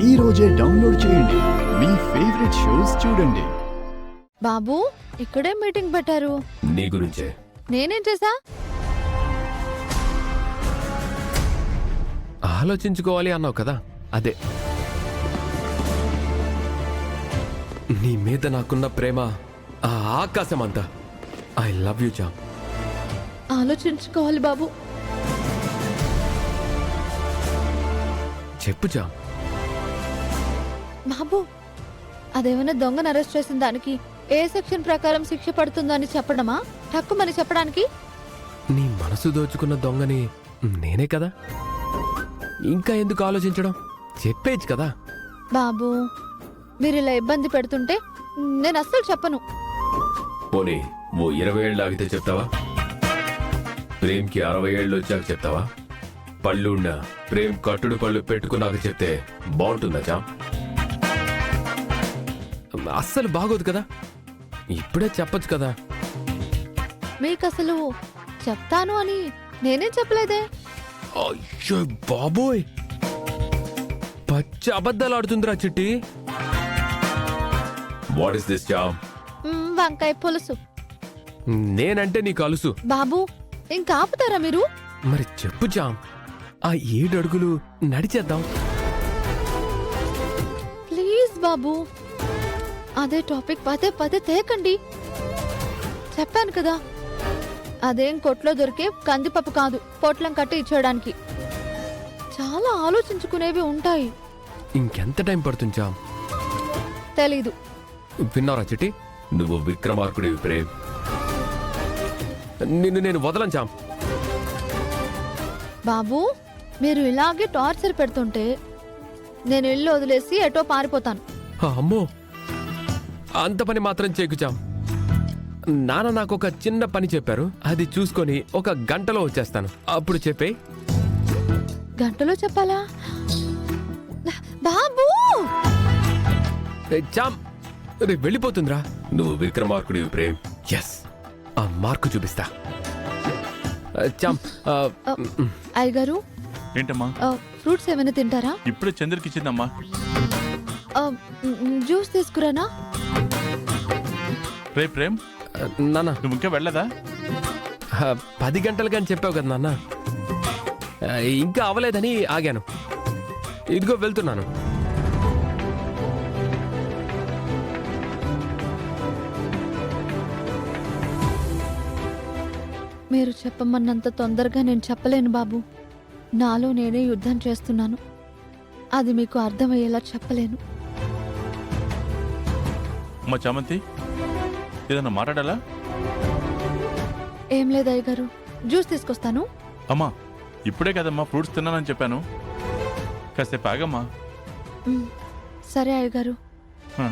ఈ రోజే డౌన్లోడ్ చేయండి. మీ ఫేవరెట్ షోస్ చూడండి. బాబు ఇక్కడే మీటింగ్ పెట్టారు. నీ గురించే. నేనేం చేసా? ఆలోచించుకోవాలి అన్నావు కదా, అదే. నీ మీద నాకున్న ప్రేమ ఆ ఆకాశం అంతా. I love you jam. ఆలోచించుకోవాలి బాబు. చెప్పు జామ్. బాబు అదేమైనా దొంగను అరెస్ట్ చేసిన దానికి ఏ సెక్షన్ ప్రకారం శిక్ష పడుతుందని చెప్పడమా? తక్కువని చెప్పడానికి? నీ మనసు దోచుకున్న దొంగని నేనే కదా, ఇంకా ఎందుకు ఆలోచించడం? చెప్పేచ్చు కదా. బాబు మీరు ఇలా ఇబ్బంది పెడుతుంటే నేను అస్సలు చెప్పను. పోనీ ఓ 20 ఏళ్ళు ఆగితే చెప్తావా? ప్రేమ్కి 60 ఏళ్ళు వచ్చాక చెప్తావా? పళ్ళున్నా ప్రేమ్ కట్టుడు పళ్ళు పెట్టుకున్నాక చెప్తే బాగుంటుందా జామ్? అస్సలు బాగోదు కదా, ఇప్పుడే చెప్పొచ్చు కదా. మీకు అసలు చెప్తాను అని నేనేం చెప్పలేదే. అయ్యో బాబోయ్, పచ్చి అబద్ధాలు ఆడుతుందిరా చిట్టి. What is this jam? వంకాయ పులుసు. నేనంటే నీకు అలుసు. బాబు ఇంకా ఆపుతారా మీరు? మరి చెప్పు జామ్, ఆ 7 అడుగులు నడిచేద్దాం. ప్లీజ్ బాబు అదే టాపిక్ పదే పదే తేకండి. చెప్పాను కదా, అదేం కొట్లో దొరికే కందిపప్పు కాదు, పొట్లం కట్టి ఇచ్చేయడానికి. చాలా ఆలోచించుకునేవి ఉంటాయి. ఇంకెంత టైం పడుతుంది జామ్? తెలీదు. విన్నారా చిట్టి, నువ్వు విక్రమార్కుడివి ప్రేమ్. నిన్ను నేను వదలను జామ్. బాబు మీరు ఇలాగే టార్చర్ పెడుతుంటే నేను ఇల్లు వదిలేసి ఎటో పారిపోతాను. అమ్మో, అంత పని మాత్రం చేయకు జామ్. నాన్న నాకు ఒక చిన్న పని చెప్పారు, అది చూసుకొని 1 గంటలో వచ్చేస్తాను. అప్పుడు చెప్పే. గంటలో చెప్పాలా? బాబు జామ్ రేపు వెళ్ళిపోతుందిరా. నువ్వు విక్రమార్కుడివి ప్రేమ్. ఎస్, ఆ మార్కు చూపిస్తా. జామ్. అయ్యగారు ఏంటమ్మా? ఫ్రూట్స్ ఏమైనా తింటారా? ఇప్పుడే చంద్రకి ఇచ్చిందమ్మా. జ్యూస్ తీసుకురానా? రే ప్రేమ్, నాన్న, నువ్వు ఇంకా వెళ్ళదా? 10 గంటలు కానీ చెప్పావు కదా నాన్న. ఇంకా అవ్వలేదని ఆగాను. ఇదిగో వెళ్తున్నాను. మీరు చెప్పమన్నంత తొందరగా నేను చెప్పలేను బాబు. నాలో నేనే యుద్ధం చేస్తున్నాను. అది మీకు అర్థమయ్యేలా చెప్పలేను. అమ్మా చామంతి, ఏదన్నా మాట్లాడాలా? ఏం లేదు అయ్యగారు, జ్యూస్ తీసుకొస్తాను. అమ్మా ఇప్పుడే కదమ్మా ఫ్రూట్స్ తిన్నానని చెప్పాను, కాసేపు ఆగమ్మా. సరే అయ్యగారు. ఆ.